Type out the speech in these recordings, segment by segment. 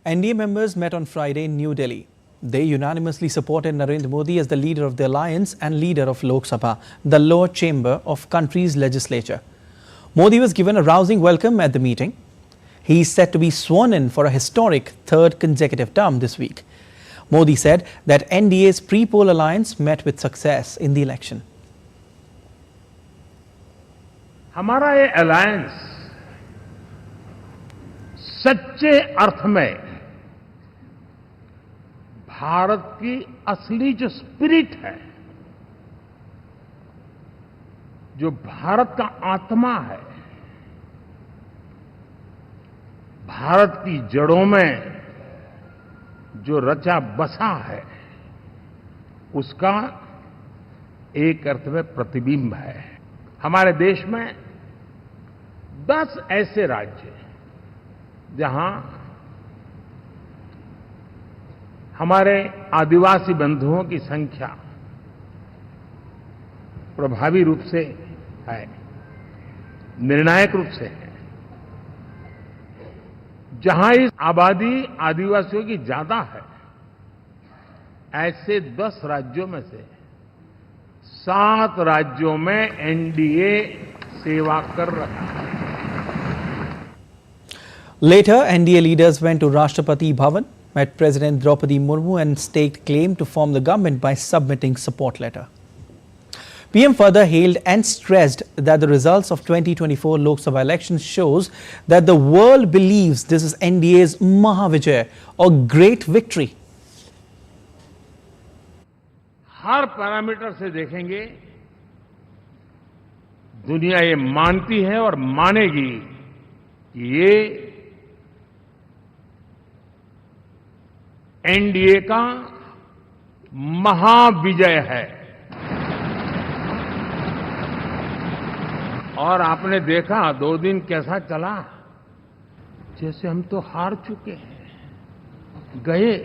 NDA members met on Friday in New Delhi. They unanimously supported Narendra Modi as the leader of the alliance and leader of Lok Sabha, the lower chamber of country's legislature. Modi was given a rousing welcome at the meeting. He is set to be sworn in for a historic third consecutive term this week. Modi said that NDA's pre-poll alliance met with success in the election. हमारा ये alliance सच्चे अर्थ में भारत की असली जो spirit है, जो भारत का आत्मा है, भारत की जड़ों में जो रचा बसा है, उसका एक अर्थ में प्रतिबिंब है। हमारे देश में 10 ऐसे राज्य जहां हमारे आदिवासी बंधुओं की संख्या प्रभावी रूप से है, निर्णायक रूप से है, जहां इस आबादी आदिवासियों की ज्यादा है, ऐसे 10 राज्यों में से 7 राज्यों में एनडीए सेवा कर रहा है। Later, NDA leaders went to Rashtrapati Bhavan, met President Draupadi Murmu and staked claim to form the government by submitting support letter. PM further hailed and stressed that the results of 2024 Lok Sabha elections shows that the world believes this is NDA's Mahavijay, or great victory. Her parameter से देखेंगे, दुनिया ये मानती है और मानेगी कि ये एनडीए का महाविजय है। और आपने देखा 2 दिन कैसा चला, जैसे हम तो हार चुके हैं, गए,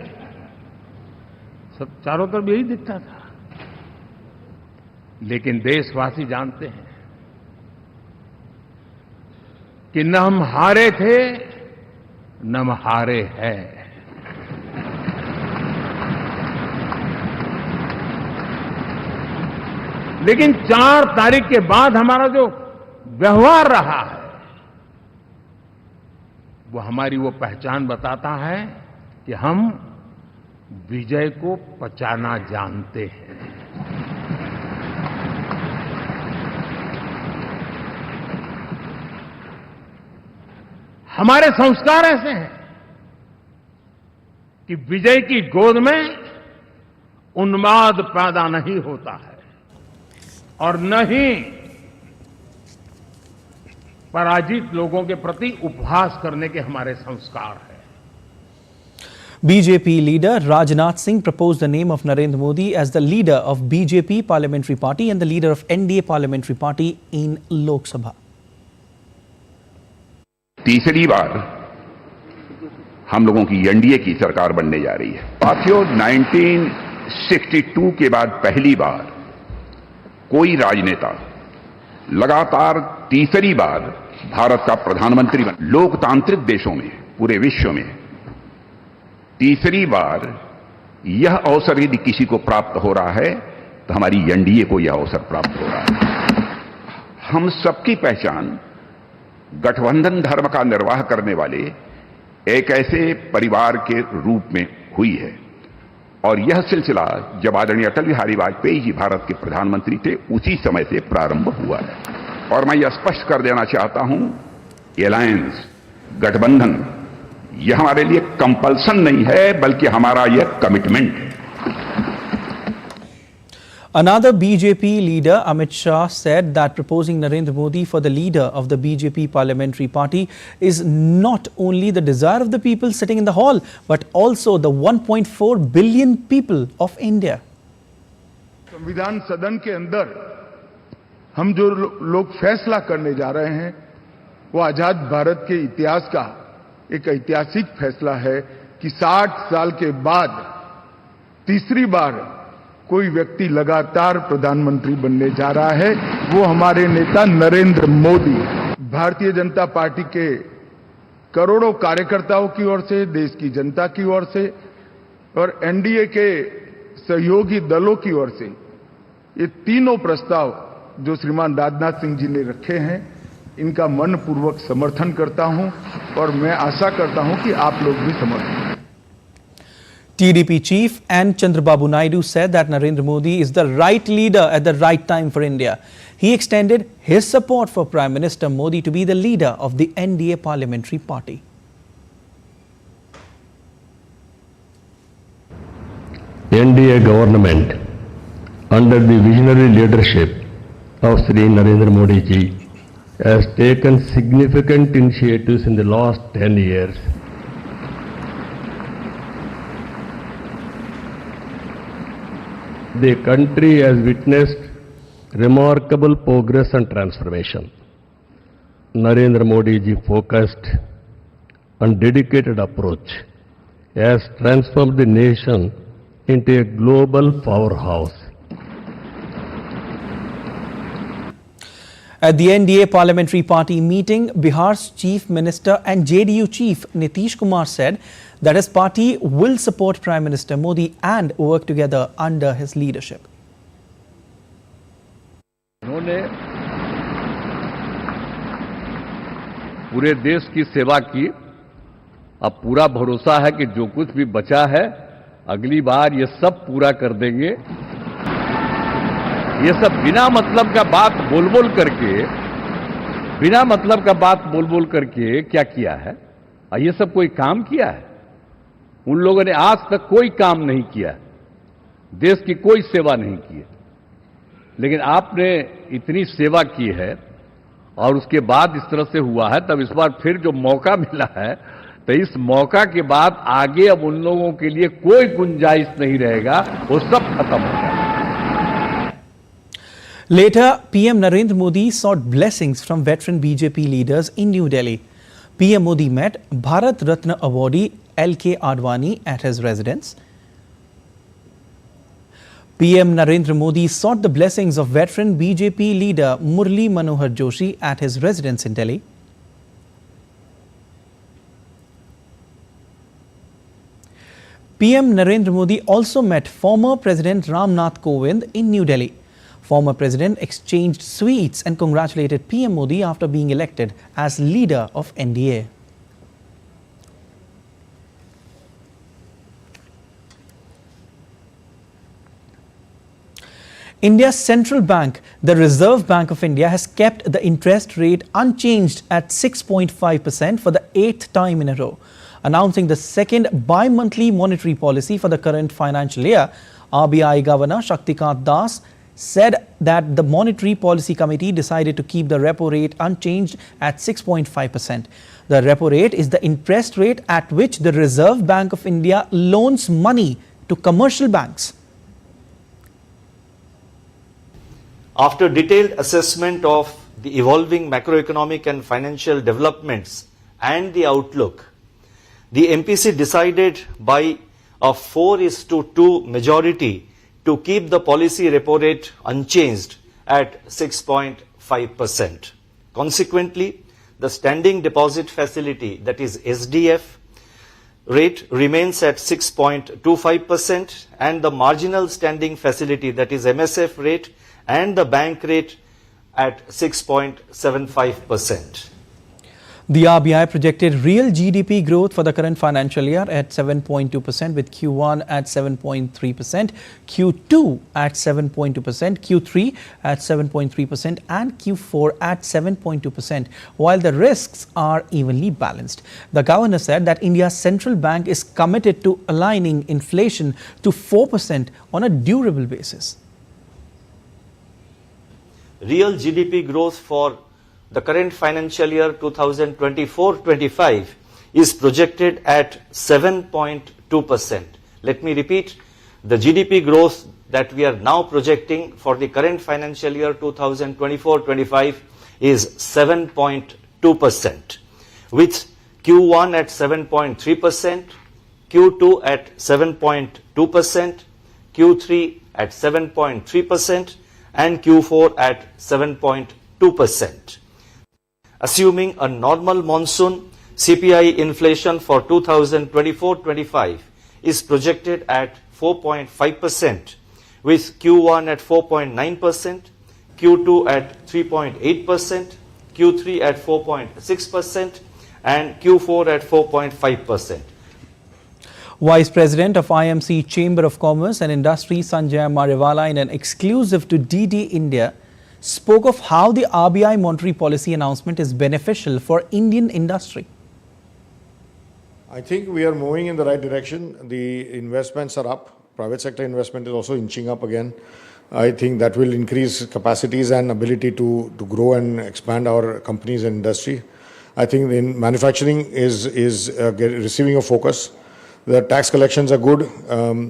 सब चारों तरफ यही दिखता था। लेकिन देशवासी जानते हैं कि न हम हारे थे, न हम हारे हैं। लेकिन 4 तारीख के बाद हमारा जो व्यवहार रहा है, वो हमारी वो पहचान बताता है कि हम विजय को पचाना जानते हैं। हमारे संस्कार ऐसे हैं कि विजय की गोद में उन्माद पैदा नहीं होता है और न ही पराजित लोगों के प्रति उपहास करने के हमारे संस्कार हैं। BJP leader Rajnath Singh proposed the name of Narendra Modi as the leader of BJP parliamentary party and the leader of NDA parliamentary party in Lok Sabha. तीसरी बार हम लोगों की एनडीए की सरकार बनने जा रही है। साथियों, 1962 के बाद पहली बार कोई राजनेता लगातार तीसरी बार भारत का प्रधानमंत्री बन, लोकतांत्रिक देशों में, पूरे विश्व में तीसरी बार यह अवसर यदि किसी को प्राप्त हो रहा है तो हमारी एनडीए को यह अवसर प्राप्त हो रहा है। हम सबकी पहचान गठबंधन धर्म का निर्वाह करने वाले एक ऐसे परिवार के रूप में हुई है और यह सिलसिला जब आदरणीय अटल बिहारी वाजपेयी जी भारत के प्रधानमंत्री थे, उसी समय से प्रारंभ हुआ है। और मैं यह स्पष्ट कर देना चाहता हूं, एलायंस, गठबंधन, यह हमारे लिए कंपल्सन नहीं है, बल्कि हमारा यह कमिटमेंट है। Another BJP leader, Amit Shah, said that proposing Narendra Modi for the leader of the BJP parliamentary party is not only the desire of the people sitting in the hall, but also the 1.4 billion people of India. संविधान सदन के अंदर हम जो लोग फैसला करने जा रहे हैं, वो आजाद भारत के इतिहास का एक ऐतिहासिक फैसला है कि 60 साल के बाद तीसरी बार कोई व्यक्ति लगातार प्रधानमंत्री बनने जा रहा है। वो हमारे नेता नरेंद्र मोदी। भारतीय जनता पार्टी के करोड़ों कार्यकर्ताओं की ओर से, देश की जनता की ओर से और एनडीए के सहयोगी दलों की ओर से ये तीनों प्रस्ताव जो श्रीमान राजनाथ सिंह जी ने रखे हैं, इनका मनपूर्वक समर्थन करता हूं और मैं आशा करता हूं कि आप लोग भी समर्थन करें। TDP chief and Chandrababu Naidu said that Narendra Modi is the right leader at the right time for India. He extended his support for Prime Minister Modi to be the leader of the NDA parliamentary party. NDA government under the visionary leadership of Sri Narendra Modi ji has taken significant initiatives in the last 10 years. The country has witnessed remarkable progress and transformation. Narendra Modi ji focused and dedicated approach has transformed the nation into a global powerhouse. At the NDA parliamentary party meeting, Bihar's chief minister and JDU chief Nitish Kumar said that his party will support Prime Minister Modi and work together under his leadership. उन्होंने पूरे देश की सेवा की। अब पूरा भरोसा है कि जो कुछ भी बचा है अगली बार ये सब पूरा कर देंगे। ये सब बिना मतलब का बात बोल करके क्या किया है? ये सब कोई काम किया है? उन लोगों ने आज तक कोई काम नहीं किया, देश की कोई सेवा नहीं की है। लेकिन आपने इतनी सेवा की है और उसके बाद इस तरह से हुआ है, तब इस बार फिर जो मौका मिला है, तो इस मौका के बाद आगे अब उन लोगों के लिए कोई गुंजाइश नहीं रहेगा, वो सब खत्म हो जाएगा। Later, PM Narendra Modi sought blessings from veteran BJP leaders in New Delhi. PM Modi met Bharat Ratna awardee LK Advani at his residence. PM Narendra Modi sought the blessings of veteran BJP leader Murli Manohar Joshi at his residence in Delhi. PM Narendra Modi also met former President Ram Nath Kovind in New Delhi. Former President exchanged sweets and congratulated PM Modi after being elected as leader of NDA. India's central bank, the Reserve Bank of India, has kept the interest rate unchanged at 6.5% for the 8th time in a row. Announcing the second bi-monthly monetary policy for the current financial year, RBI Governor Shaktikant Das said that the Monetary Policy Committee decided to keep the repo rate unchanged at 6.5%. The repo rate is the interest rate at which the Reserve Bank of India loans money to commercial banks. After detailed assessment of the evolving macroeconomic and financial developments and the outlook, the MPC decided by a 4:2 majority to keep the policy repo rate unchanged at 6.5%. Consequently, the standing deposit facility, that is SDF, rate remains at 6.25% and the marginal standing facility, that is MSF rate, and the bank rate at 6.75%. The RBI projected real GDP growth for the current financial year at 7.2%, with Q1 at 7.3%, Q2 at 7.2%, Q3 at 7.3% and Q4 at 7.2%, while the risks are evenly balanced. The governor said that India's central bank is committed to aligning inflation to 4% on a durable basis. Real GDP growth for the current financial year 2024-25 is projected at 7.2%. Let me repeat, the GDP growth that we are now projecting for the current financial year 2024-25 is 7.2%, with Q1 at 7.3%, Q2 at 7.2%, Q3 at 7.3%, and Q4 at 7.2%. Assuming a normal monsoon, CPI inflation for 2024-25 is projected at 4.5%, with Q1 at 4.9%, Q2 at 3.8%, Q3 at 4.6%, and Q4 at 4.5%. Vice President of IMC Chamber of Commerce and Industry Sanjay Mariwala, in an exclusive to DD India, spoke of how the RBI monetary policy announcement is beneficial for Indian industry. I think we are moving in the right direction. The investments are up. Private sector investment is also inching up again. I think that will increase capacities and ability to grow and expand our companies and industry. I think in manufacturing is receiving a focus. The tax collections are good.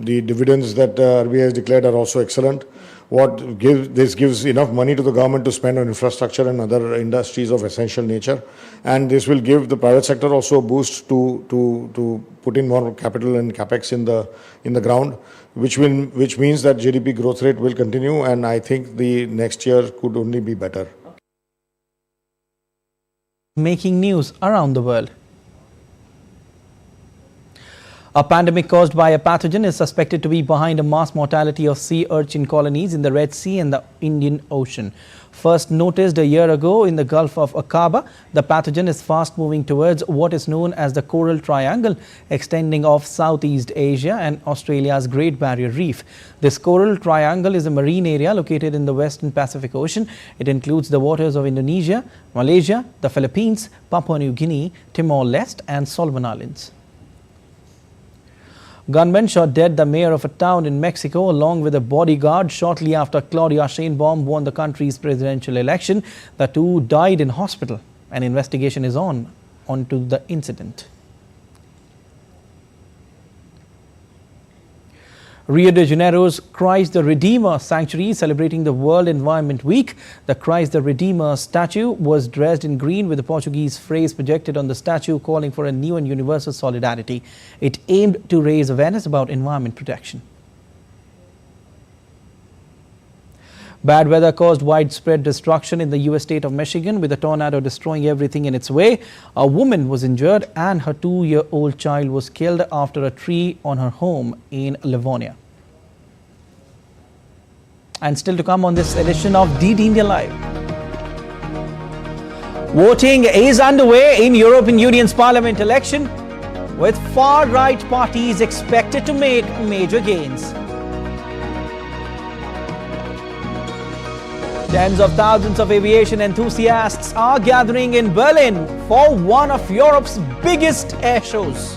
The dividends that RBI has declared are also excellent. This gives enough money to the government to spend on infrastructure and other industries of essential nature, and this will give the private sector also a boost to put in more capital and capex in the ground, which means that GDP growth rate will continue, and I think the next year could only be better. Making news around the world. A pandemic caused by a pathogen is suspected to be behind a mass mortality of sea urchin colonies in the Red Sea and the Indian Ocean. First noticed a year ago in the Gulf of Aqaba, the pathogen is fast moving towards what is known as the Coral Triangle, extending off Southeast Asia and Australia's Great Barrier Reef. This Coral Triangle is a marine area located in the Western Pacific Ocean. It includes the waters of Indonesia, Malaysia, the Philippines, Papua New Guinea, Timor-Leste and Solomon Islands. Gunmen shot dead the mayor of a town in Mexico along with a bodyguard shortly after Claudia Sheinbaum won the country's presidential election. The two died in hospital. An investigation is onto the incident. Rio de Janeiro's Christ the Redeemer sanctuary celebrating the World Environment Week. The Christ the Redeemer statue was dressed in green with the Portuguese phrase projected on the statue calling for a new and universal solidarity. It aimed to raise awareness about environment protection. Bad weather caused widespread destruction in the U.S. state of Michigan, with a tornado destroying everything in its way. A woman was injured and her 2-year-old child was killed after a tree on her home in Livonia. And still to come on this edition of DD India Live. Voting is underway in European Union's Parliament election, with far-right parties expected to make major gains. Tens of thousands of aviation enthusiasts are gathering in Berlin for one of Europe's biggest air shows.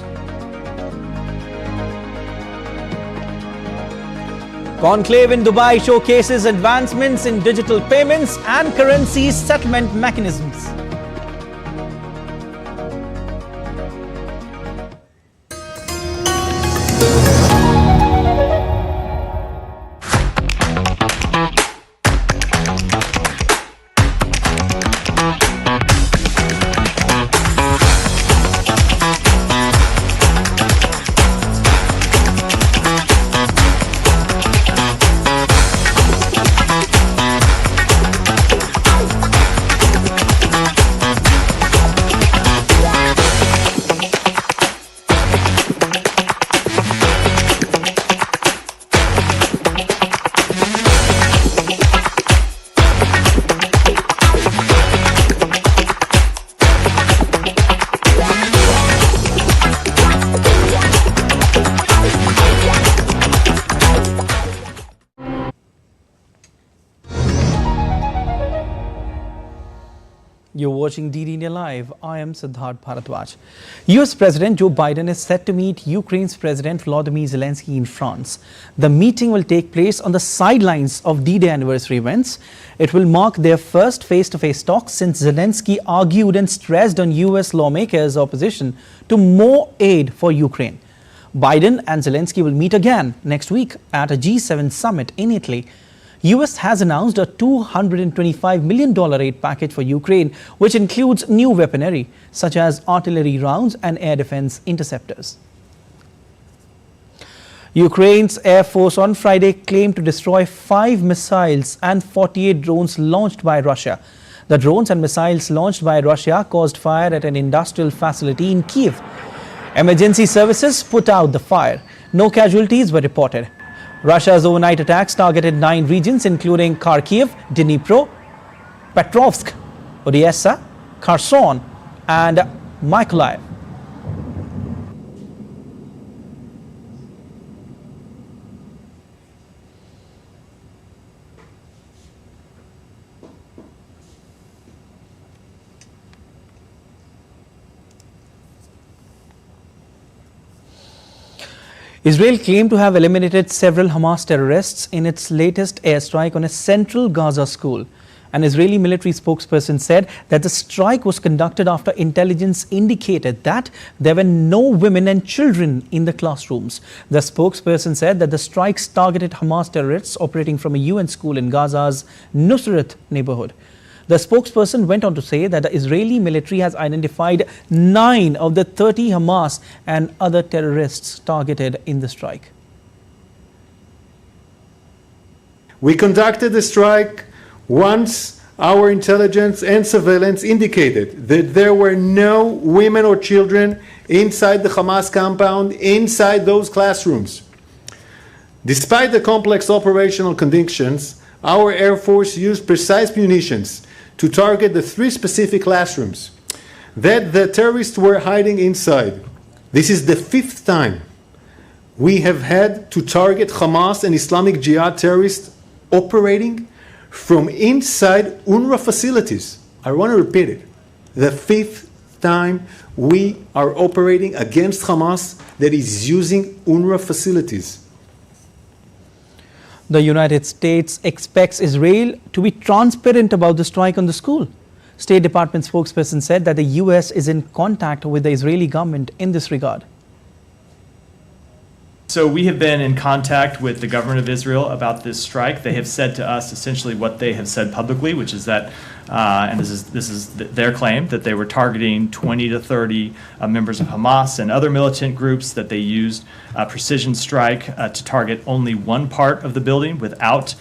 Conclave in Dubai showcases advancements in digital payments and currency settlement mechanisms. You're watching DD India Live. I am Siddharth Bharadwaj. US President Joe Biden is set to meet Ukraine's President Volodymyr Zelensky in France. The meeting will take place on the sidelines of D-Day anniversary events. It will mark their first face-to-face talk since Zelensky argued and stressed on US lawmakers' opposition to more aid for Ukraine. Biden and Zelensky will meet again next week at a G7 summit in Italy. US has announced a $225 million aid package for Ukraine, which includes new weaponry such as artillery rounds and air defense interceptors. Ukraine's Air Force on Friday claimed to destroy 5 missiles and 48 drones launched by Russia. The drones and missiles launched by Russia caused fire at an industrial facility in Kiev. Emergency services put out the fire. No casualties were reported. Russia's overnight attacks targeted 9 regions including Kharkiv, Dnipro, Petrovsk, Odessa, Kherson and Mykolaiv. Israel claimed to have eliminated several Hamas terrorists in its latest airstrike on a central Gaza school. An Israeli military spokesperson said that the strike was conducted after intelligence indicated that there were no women and children in the classrooms. The spokesperson said that the strikes targeted Hamas terrorists operating from a UN school in Gaza's Nusrat neighborhood. The spokesperson went on to say that the Israeli military has identified 9 of the 30 Hamas and other terrorists targeted in the strike. We conducted the strike once our intelligence and surveillance indicated that there were no women or children inside the Hamas compound, inside those classrooms. Despite the complex operational conditions, our Air Force used precise munitions to target the 3 specific classrooms that the terrorists were hiding inside. This is the 5th time we have had to target Hamas and Islamic Jihad terrorists operating from inside UNRWA facilities. I want to repeat it. The 5th time we are operating against Hamas that is using UNRWA facilities. The United States expects Israel to be transparent about the strike on the school. State Department spokesperson said that the U.S. is in contact with the Israeli government in this regard. So we have been in contact with the government of Israel about this strike. They have said to us essentially what they have said publicly, which is that, and this is their claim, that they were targeting 20 to 30 members of Hamas and other militant groups, that they used a precision strike to target only one part of the building without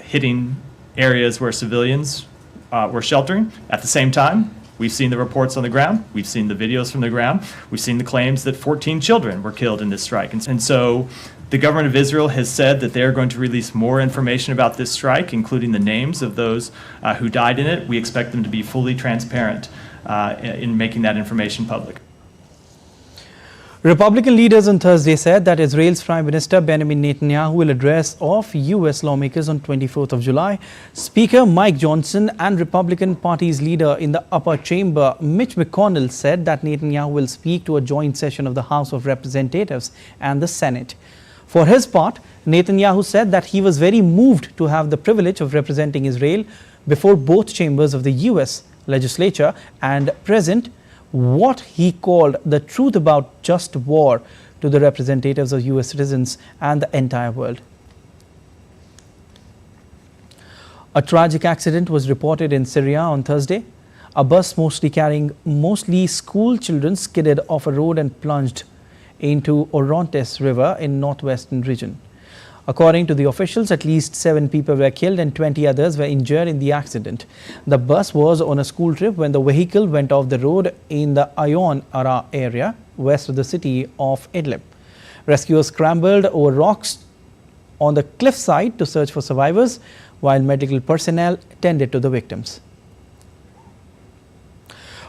hitting areas where civilians were sheltering. At the same time, we've seen the reports on the ground. We've seen the videos from the ground. We've seen the claims that 14 children were killed in this strike. And so the government of Israel has said that they're going to release more information about this strike, including the names of those who died in it. We expect them to be fully transparent in making that information public. Republican leaders on Thursday said that Israel's Prime Minister Benjamin Netanyahu will address off U.S. lawmakers on 24th of July. Speaker Mike Johnson and Republican Party's leader in the upper chamber, Mitch McConnell, said that Netanyahu will speak to a joint session of the House of Representatives and the Senate. For his part, Netanyahu said that he was very moved to have the privilege of representing Israel before both chambers of the U.S. legislature and present what he called the truth about just war to the representatives of U.S. citizens and the entire world. A tragic accident was reported in Syria on Thursday. A bus carrying mostly school children skidded off a road and plunged into Orontes River in northwestern region. According to the officials, at least 7 people were killed and 20 others were injured in the accident. The bus was on a school trip when the vehicle went off the road in the Ayon Ara area, west of the city of Idlib. Rescuers scrambled over rocks on the cliffside to search for survivors, while medical personnel tended to the victims.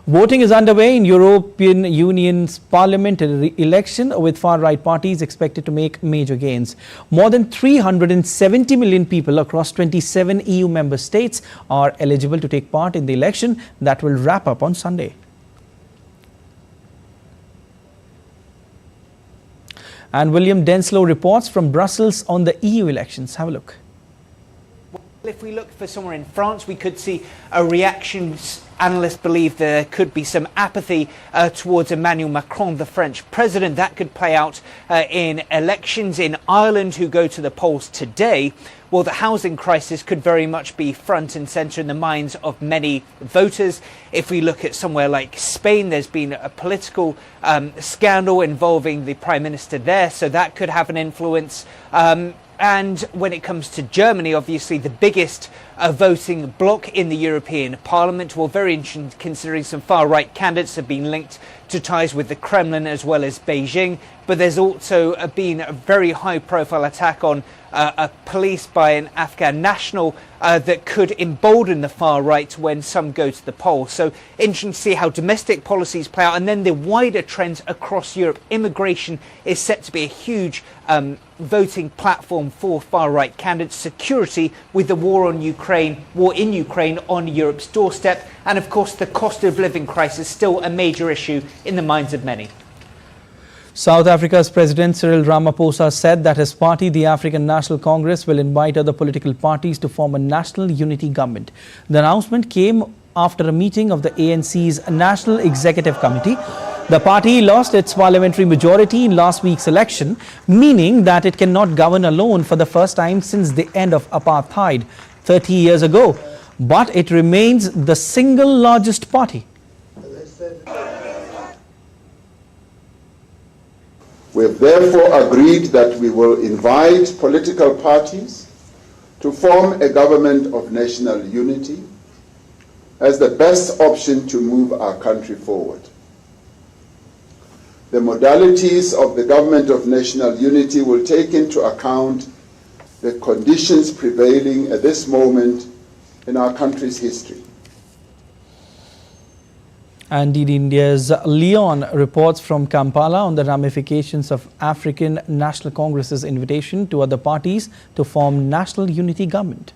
Voting is underway in European Union's parliamentary election, with far-right parties expected to make major gains. More than 370 million people across 27 EU member states are eligible to take part in the election that will wrap up on Sunday. And William Denslow reports from Brussels on the EU elections. Have a look. If we look for somewhere in France, we could see a reaction. Analysts believe there could be some apathy towards Emmanuel Macron, the French president. That could play out in elections in Ireland, who go to the polls today. Well, the housing crisis could very much be front and centre in the minds of many voters. If we look at somewhere like Spain, there's been a political scandal involving the Prime Minister there, so that could have an influence. And when it comes to Germany, obviously the biggest voting bloc in the European Parliament. Well, very interesting considering some far-right candidates have been linked to ties with the Kremlin as well as Beijing. But there's also been a very high-profile attack on a police by an Afghan national that could embolden the far right when some go to the polls. So interesting to see how domestic policies play out, and then the wider trends across Europe. Immigration is set to be a huge voting platform for far-right candidates. Security with the war in Ukraine on Europe's doorstep, and of course the cost of living crisis still a major issue in the minds of many. South Africa's President Cyril Ramaphosa said that his party, the African National Congress, will invite other political parties to form a national unity government. The announcement came after a meeting of the ANC's National Executive Committee. The party lost its parliamentary majority in last week's election, meaning that it cannot govern alone for the first time since the end of apartheid 30 years ago. But it remains the single largest party. We have therefore agreed that we will invite political parties to form a government of national unity as the best option to move our country forward. The modalities of the government of national unity will take into account the conditions prevailing at this moment in our country's history. And DD India's Leon reports from Kampala on the ramifications of African National Congress's invitation to other parties to form national unity government.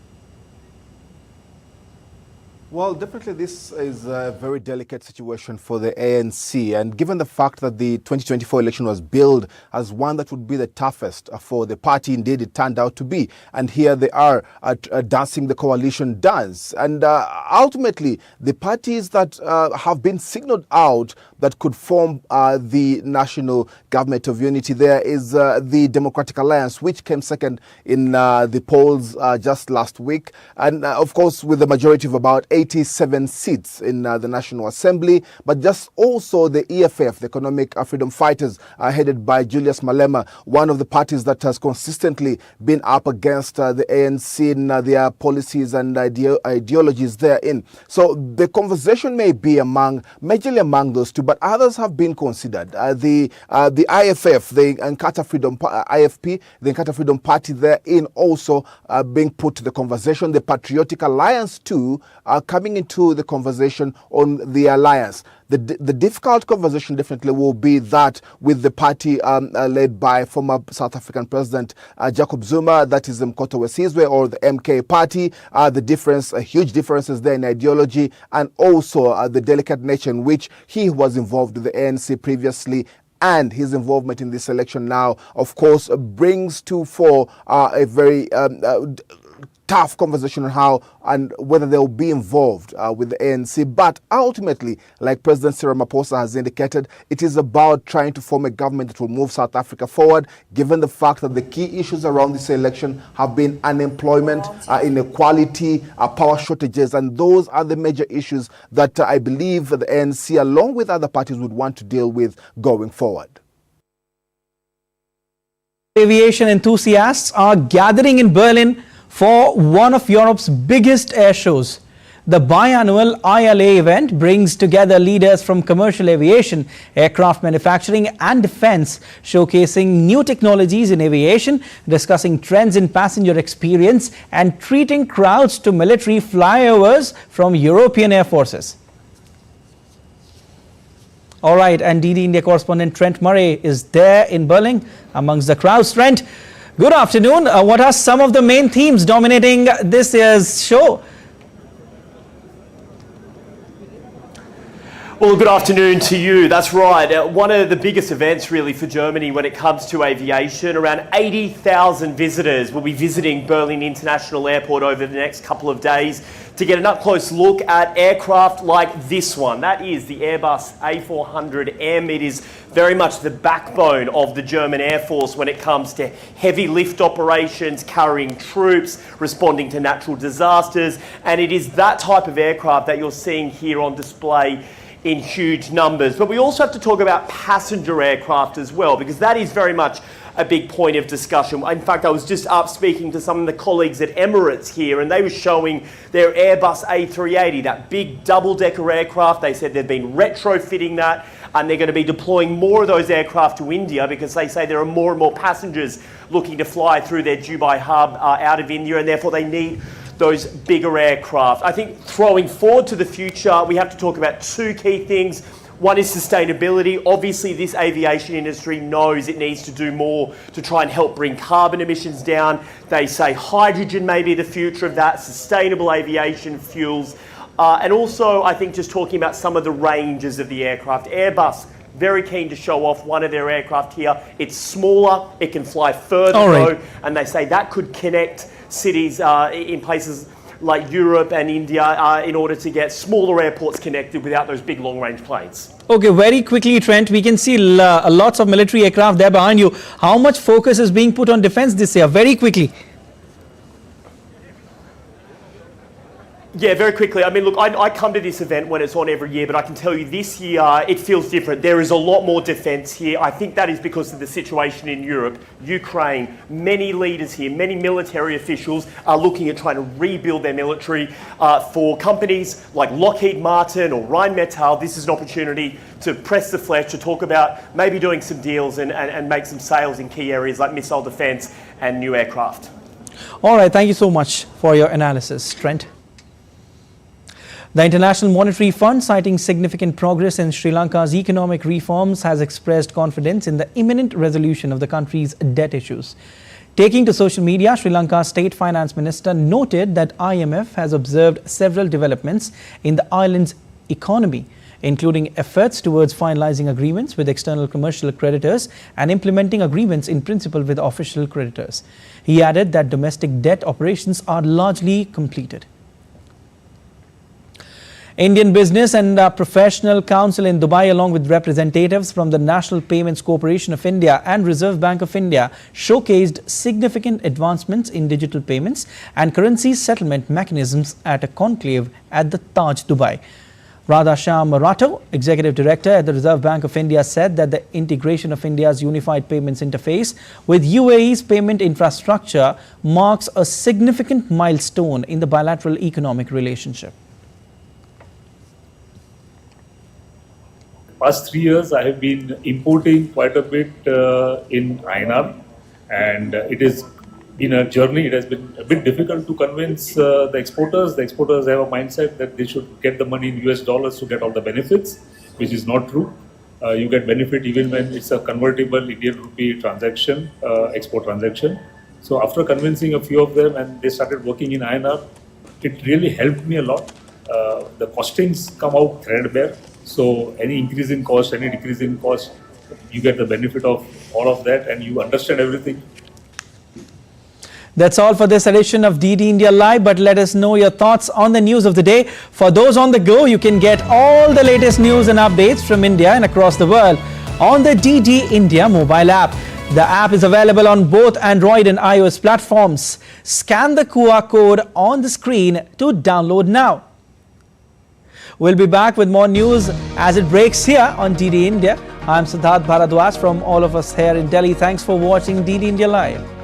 Well, definitely this is a very delicate situation for the ANC, and given the fact that the 2024 election was billed as one that would be the toughest for the party, indeed it turned out to be, and here they are dancing the coalition dance, and ultimately the parties that have been signaled out that could form the national government of unity, there is the Democratic Alliance, which came second in the polls just last week, and of course with a majority of about 87 seats in the National Assembly, but just also the EFF, the Economic Freedom Fighters, headed by Julius Malema, one of the parties that has consistently been up against the ANC in their policies and ideologies therein. So the conversation may be majorly among those two, but others have been considered. The IFF, the Inkatha Freedom IFP, the Inkatha Freedom Party therein also being put to the conversation. The Patriotic Alliance too coming into the conversation on the alliance. The difficult conversation definitely will be that with the party led by former South African President Jacob Zuma, that is Mkhonto weSizwe, or the MK party. Huge differences there in ideology, and also the delicate nature in which he was involved with the ANC previously, and his involvement in this election now, of course, brings to fore a very tough conversation on how and whether they'll be involved with the ANC. But ultimately, like President Cyril Ramaphosa has indicated, it is about trying to form a government that will move South Africa forward, given the fact that the key issues around this election have been unemployment, inequality, power shortages, and those are the major issues that I believe the ANC, along with other parties, would want to deal with going forward. Aviation enthusiasts are gathering in Berlin for one of Europe's biggest air shows. The biannual ILA event brings together leaders from commercial aviation, aircraft manufacturing and defense, showcasing new technologies in aviation, discussing trends in passenger experience, and treating crowds to military flyovers from European air forces. All right, and DD India correspondent Trent Murray is there in Berlin amongst the crowds. Trent, good afternoon. What are some of the main themes dominating this year's show? Well, good afternoon to you. That's right. One of the biggest events really for Germany when it comes to aviation. Around 80,000 visitors will be visiting Berlin International Airport over the next couple of days to get an up-close look at aircraft like this one. That is the Airbus A400M. It is very much the backbone of the German Air Force when it comes to heavy lift operations, carrying troops, responding to natural disasters. And it is that type of aircraft that you're seeing here on display in huge numbers. But we also have to talk about passenger aircraft as well, because that is very much a big point of discussion. In fact, I was just up speaking to some of the colleagues at Emirates here, and they were showing their Airbus A380, that big double-decker aircraft. They said they've been retrofitting that, and they're going to be deploying more of those aircraft to India because they say there are more and more passengers looking to fly through their Dubai hub out of India, and therefore they need those bigger aircraft. I think throwing forward to the future, we have to talk about two key things. One is sustainability. Obviously, this aviation industry knows it needs to do more to try and help bring carbon emissions down. They say hydrogen may be the future of that, sustainable aviation fuels. And also, I think just talking about some of the ranges of the aircraft. Airbus, very keen to show off one of their aircraft here. It's smaller, it can fly further though, and they say that could connect cities in places like Europe and India in order to get smaller airports connected without those big long-range planes. Okay, very quickly, Trent, we can see lots of military aircraft there behind you. How much focus is being put on defense this year? Very quickly. Yeah, very quickly. I mean, look, I come to this event when it's on every year, but I can tell you this year it feels different. There is a lot more defence here. I think that is because of the situation in Europe, Ukraine. Many leaders here, many military officials are looking at trying to rebuild their military. For companies like Lockheed Martin or Rheinmetall, this is an opportunity to press the flesh, to talk about maybe doing some deals and make some sales in key areas like missile defence and new aircraft. All right, thank you so much for your analysis, Trent. The International Monetary Fund, citing significant progress in Sri Lanka's economic reforms, has expressed confidence in the imminent resolution of the country's debt issues. Taking to social media, Sri Lanka's State Finance Minister noted that IMF has observed several developments in the island's economy, including efforts towards finalizing agreements with external commercial creditors and implementing agreements in principle with official creditors. He added that domestic debt operations are largely completed. Indian Business and Professional Council in Dubai, along with representatives from the National Payments Corporation of India and Reserve Bank of India, showcased significant advancements in digital payments and currency settlement mechanisms at a conclave at the Taj, Dubai. Radhashyam Maratho, Executive Director at the Reserve Bank of India, said that the integration of India's unified payments interface with UAE's payment infrastructure marks a significant milestone in the bilateral economic relationship. Past 3 years, I have been importing quite a bit in INR, and it has been a journey. It has been a bit difficult to convince the exporters. The exporters have a mindset that they should get the money in US dollars to get all the benefits, which is not true. You get benefit even when it's a convertible Indian rupee transaction, export transaction. So after convincing a few of them and they started working in INR, it really helped me a lot. The costings come out threadbare. So any increase in cost, any decrease in cost, you get the benefit of all of that and you understand everything. That's all for this edition of DD India Live, but let us know your thoughts on the news of the day. For those on the go, you can get all the latest news and updates from India and across the world on the DD India mobile app. The app is available on both Android and iOS platforms. Scan the QR code on the screen to download now. We'll be back with more news as it breaks here on DD India. I'm Siddharth Bharadwaj from all of us here in Delhi. Thanks for watching DD India Live.